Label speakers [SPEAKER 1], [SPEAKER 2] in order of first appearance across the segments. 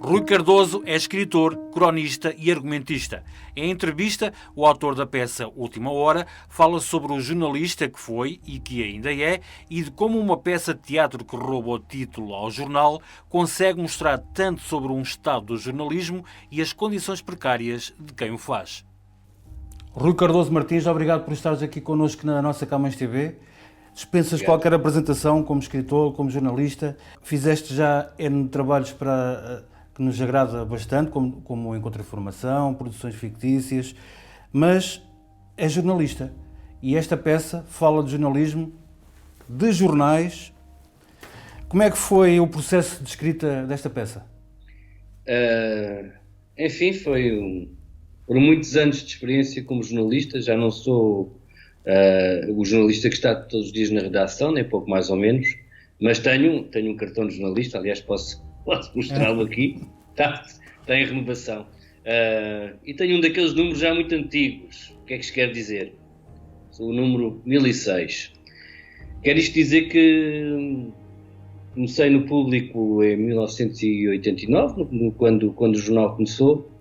[SPEAKER 1] Rui Cardoso é escritor, cronista e argumentista. Em entrevista, o autor da peça Última Hora fala sobre o jornalista que foi e que ainda é e de como uma peça de teatro que rouba o título ao jornal consegue mostrar tanto sobre um estado do jornalismo e as condições precárias de quem o faz. Rui Cardoso Martins, obrigado por estares aqui connosco na nossa Camões TV. Dispensas qualquer apresentação como escritor, como jornalista. Fizeste já N trabalhos que nos agrada bastante, como Encontro de Informação, produções fictícias, mas é jornalista. E esta peça fala de jornalismo, de jornais. Como é que foi o processo de escrita desta peça?
[SPEAKER 2] Enfim, foi por muitos anos de experiência como jornalista. Já não sou o jornalista que está todos os dias na redação, nem pouco mais ou menos, mas tenho um cartão de jornalista. Aliás, posso mostrá-lo aqui, está em renovação, e tenho um daqueles números já muito antigos. O que é que isto quer dizer? Sou o número 1006. Quer isto dizer que comecei no Público em 1989, quando o jornal começou,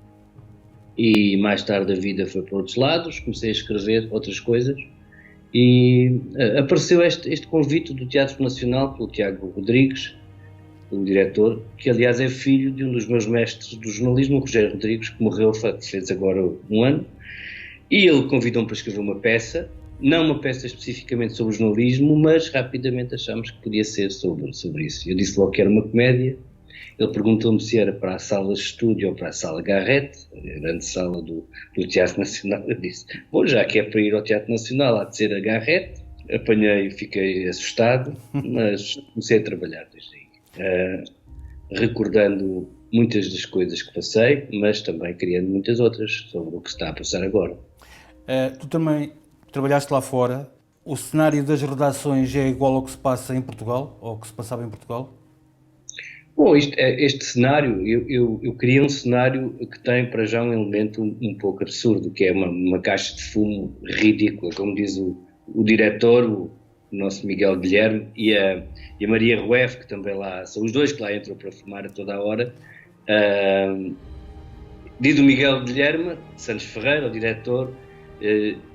[SPEAKER 2] e mais tarde a vida foi para outros lados, comecei a escrever outras coisas, e apareceu este convite do Teatro Nacional pelo Tiago Rodrigues, o diretor, que aliás é filho de um dos meus mestres do jornalismo, o Rogério Rodrigues, que morreu, fez agora um ano, e ele convidou-me para escrever uma peça, não uma peça especificamente sobre jornalismo, mas rapidamente achámos que podia ser sobre isso. Eu disse logo que era uma comédia. Ele perguntou-me se era para a sala de estúdio ou para a sala Garrett, a grande sala do Teatro Nacional. Eu disse, bom, já que é para ir ao Teatro Nacional, há de ser a Garrett. Apanhei, fiquei assustado, mas comecei a trabalhar desde aí, recordando muitas das coisas que passei, mas também criando muitas outras sobre o que se está a passar agora.
[SPEAKER 1] Tu também trabalhaste lá fora. O cenário das redações é igual ao que se passa em Portugal, ou ao que se passava em Portugal?
[SPEAKER 2] Bom, este cenário, eu criei um cenário que tem para já um elemento um pouco absurdo, que é uma caixa de fumo ridícula, como diz o diretor, o nosso Miguel Guilherme, e a Maria Rueff, que também lá, são os dois que lá entram para fumar a toda a hora. Diz o Miguel Guilherme, Santos Ferreira, o diretor,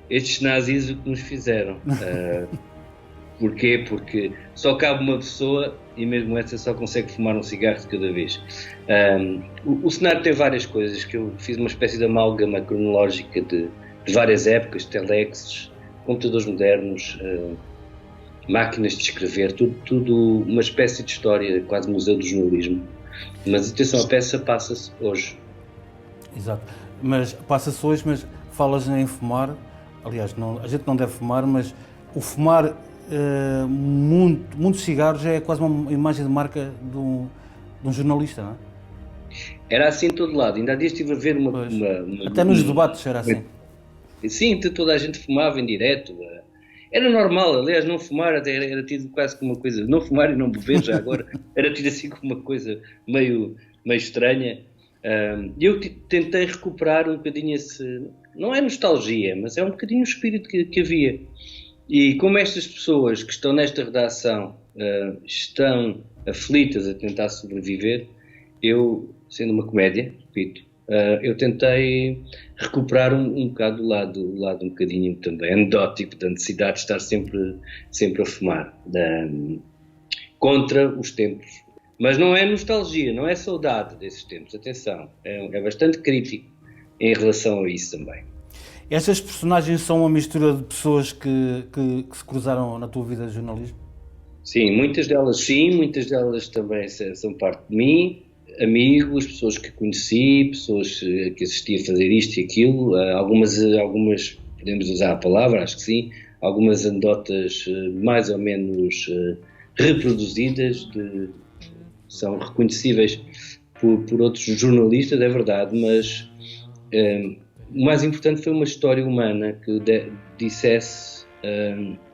[SPEAKER 2] estes nazis o que nos fizeram. Porquê? Porque só cabe uma pessoa e mesmo essa só consegue fumar um cigarro de cada vez. O cenário tem várias coisas, que eu fiz uma espécie de amálgama cronológica de várias épocas, telexes, computadores modernos, máquinas de escrever, tudo uma espécie de história, quase museu do jornalismo. Mas atenção, a peça passa-se hoje.
[SPEAKER 1] Exato, mas passa-se hoje, mas falas em fumar, aliás, a gente não deve fumar, mas o fumar muitos cigarros é quase uma imagem de marca de um jornalista, não é?
[SPEAKER 2] Era assim em todo lado. Ainda há dias estive a ver
[SPEAKER 1] até nos debates era assim.
[SPEAKER 2] Sim, toda a gente fumava em direto. Era normal, aliás, não fumar era tido quase como uma coisa... Não fumar e não beber já agora era tido assim como uma coisa meio estranha. Eu tentei recuperar um bocadinho esse... Não é nostalgia, mas é um bocadinho o espírito que havia. E como estas pessoas que estão nesta redação estão aflitas a tentar sobreviver, eu, sendo uma comédia, repito, eu tentei recuperar um bocado o lado um bocadinho também anedótico da necessidade de estar sempre a fumar, contra os tempos. Mas não é nostalgia, não é saudade desses tempos, atenção, é bastante crítico em relação a isso também.
[SPEAKER 1] Estas personagens são uma mistura de pessoas que se cruzaram na tua vida de jornalismo?
[SPEAKER 2] Sim, muitas delas também são parte de mim, amigos, pessoas que conheci, pessoas que assisti a fazer isto e aquilo, algumas podemos usar a palavra, acho que sim, algumas anedotas mais ou menos reproduzidas, são reconhecíveis por outros jornalistas, é verdade, mas... o mais importante foi uma história humana que dissesse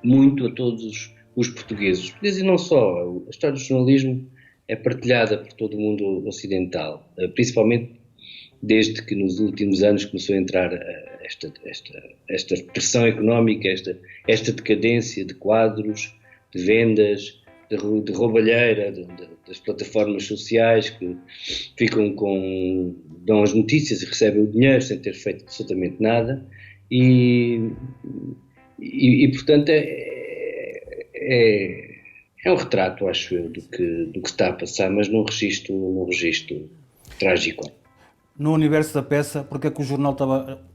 [SPEAKER 2] muito a todos os portugueses. Os portugueses e não só. A história do jornalismo é partilhada por todo o mundo ocidental, principalmente desde que nos últimos anos começou a entrar esta pressão económica, esta decadência de quadros, de vendas, de roubalheira, das plataformas sociais que ficam dão as notícias e recebem o dinheiro sem ter feito absolutamente nada e portanto é um retrato, acho eu, do que se está a passar, mas num registro trágico.
[SPEAKER 1] No universo da peça, porque é que o jornal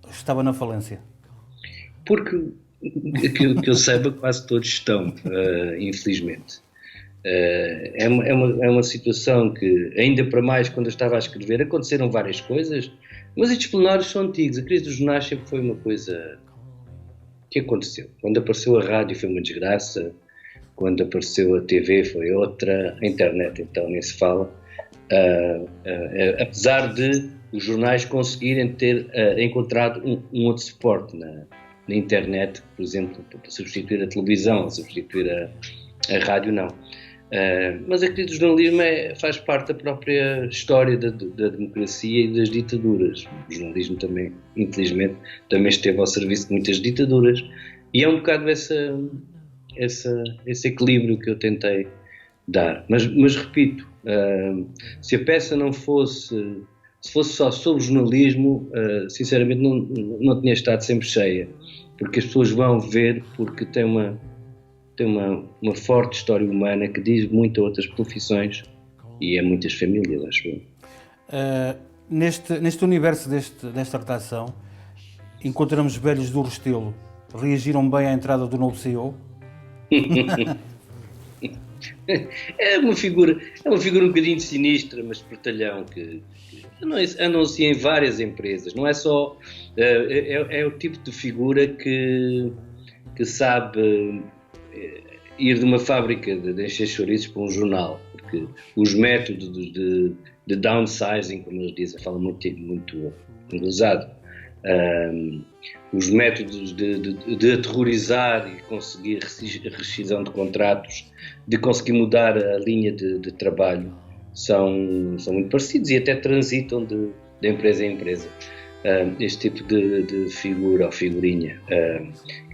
[SPEAKER 1] estava na falência?
[SPEAKER 2] Porque, que eu saiba, quase todos estão, infelizmente. É uma situação que, ainda para mais, quando eu estava a escrever, aconteceram várias coisas, mas estes plenários são antigos. A crise dos jornais sempre foi uma coisa que aconteceu. Quando apareceu a rádio foi uma desgraça, quando apareceu a TV foi outra, a internet então nem se fala. Apesar de os jornais conseguirem ter encontrado um outro suporte na internet, por exemplo, para substituir a televisão, substituir a rádio, não. Mas a crise do jornalismo faz parte da própria história da democracia e das ditaduras. O jornalismo também, infelizmente, também esteve ao serviço de muitas ditaduras e é um bocado esse equilíbrio que eu tentei dar. Mas repito, se a peça não fosse, se fosse só sobre jornalismo, sinceramente não tinha estado sempre cheia, porque as pessoas vão ver, porque tem uma forte história humana que diz muito a outras profissões e a muitas famílias, acho eu.
[SPEAKER 1] Neste universo desta redação, encontramos velhos do Restelo. Reagiram bem à entrada do novo CEO?
[SPEAKER 2] É uma figura um bocadinho sinistra, mas portalhão, que anuncia em várias empresas. Não é só... É o tipo de figura que sabe ir de uma fábrica de encher chouriços para um jornal, porque os métodos de downsizing, como eles dizem, falam muito usado, os métodos de aterrorizar e conseguir rescisão de contratos, de conseguir mudar a linha de trabalho, são muito parecidos e até transitam de empresa em empresa. Este tipo de figura ou figurinha.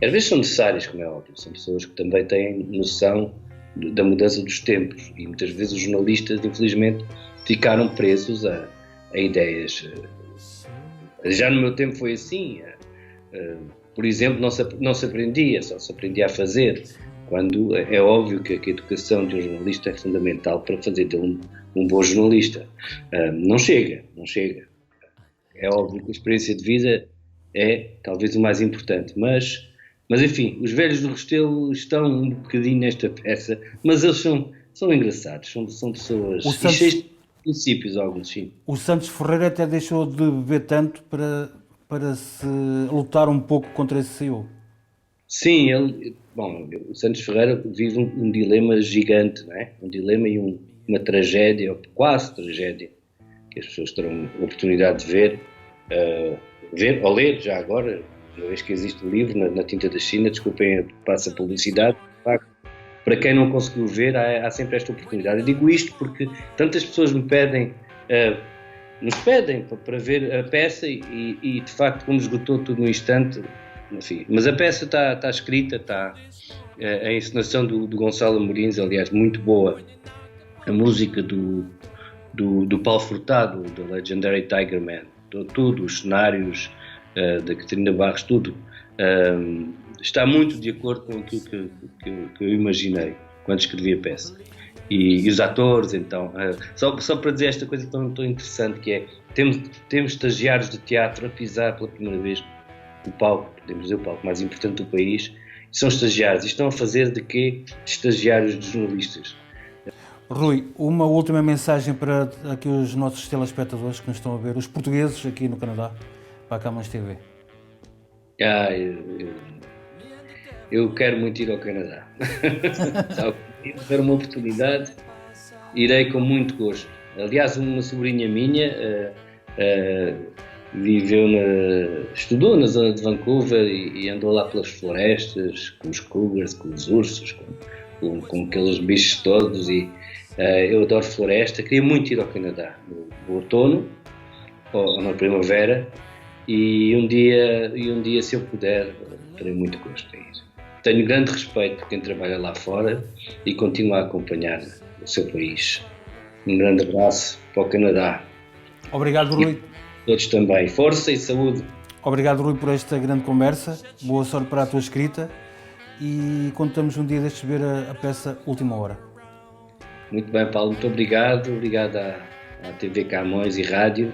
[SPEAKER 2] Às vezes são necessárias, como é óbvio, são pessoas que também têm noção da mudança dos tempos e muitas vezes os jornalistas, infelizmente, ficaram presos a ideias. Já no meu tempo foi assim. Por exemplo, não se aprendia, só se aprendia a fazer, quando é óbvio que a educação de um jornalista é fundamental para fazer dele um bom jornalista. Não chega. É óbvio que a experiência de vida é talvez o mais importante, mas enfim, os velhos do Restelo estão um bocadinho nesta peça, mas eles são engraçados, são pessoas cheias de princípios, alguns, sim.
[SPEAKER 1] O Santos Ferreira até deixou de beber tanto para se lutar um pouco contra esse CEO.
[SPEAKER 2] Sim, o Santos Ferreira vive um dilema gigante, não é? Um dilema e uma tragédia, ou quase tragédia, que as pessoas terão oportunidade de ver ou ler já agora, uma vez que existe o livro na Tinta da China. Desculpem, passa a publicidade. Para quem não conseguiu ver, há sempre esta oportunidade. Eu digo isto porque tantas pessoas nos pedem para ver a peça e de facto, como esgotou tudo no instante, enfim. Mas a peça está escrita, a encenação do Gonçalo Amorins, aliás, muito boa. A música do Paulo Furtado, do Legendary Tiger Man, tudo, os cenários da Catarina Barros, tudo está muito de acordo com aquilo que eu imaginei quando escrevi a peça. E os atores, então, só para dizer esta coisa tão interessante, que é, temos estagiários de teatro a pisar pela primeira vez o palco, podemos dizer o palco mais importante do país, e são estagiários, e estão a fazer de quê? De estagiários de jornalistas.
[SPEAKER 1] Rui, uma última mensagem para aqui os nossos telespectadores que nos estão a ver, os portugueses aqui no Canadá, para a Camões TV.
[SPEAKER 2] Eu quero muito ir ao Canadá. Se tiver uma oportunidade, irei com muito gosto. Aliás, uma sobrinha minha estudou na zona de Vancouver e andou lá pelas florestas, com os cougars, com os ursos, com aqueles bichos todos, e eu adoro floresta. Queria muito ir ao Canadá no outono ou na primavera, e um dia, se eu puder, terei muito gosto em ir. tenho grande respeito por quem trabalha lá fora e continuo a acompanhar o seu país. Um grande abraço para o Canadá.
[SPEAKER 1] Obrigado, Rui.
[SPEAKER 2] Todos também. Força e saúde.
[SPEAKER 1] Obrigado, Rui, por esta grande conversa. Boa sorte para a tua escrita e contamos um dia destes ver a peça Última Hora.
[SPEAKER 2] Muito bem, Paulo. Muito obrigado. Obrigado à TV Camões e Rádio.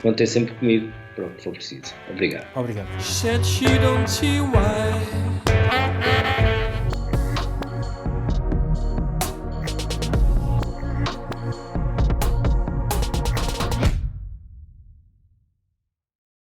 [SPEAKER 2] Contem sempre comigo para o que for preciso. Obrigado.
[SPEAKER 1] Obrigado.
[SPEAKER 3] Said she don't see why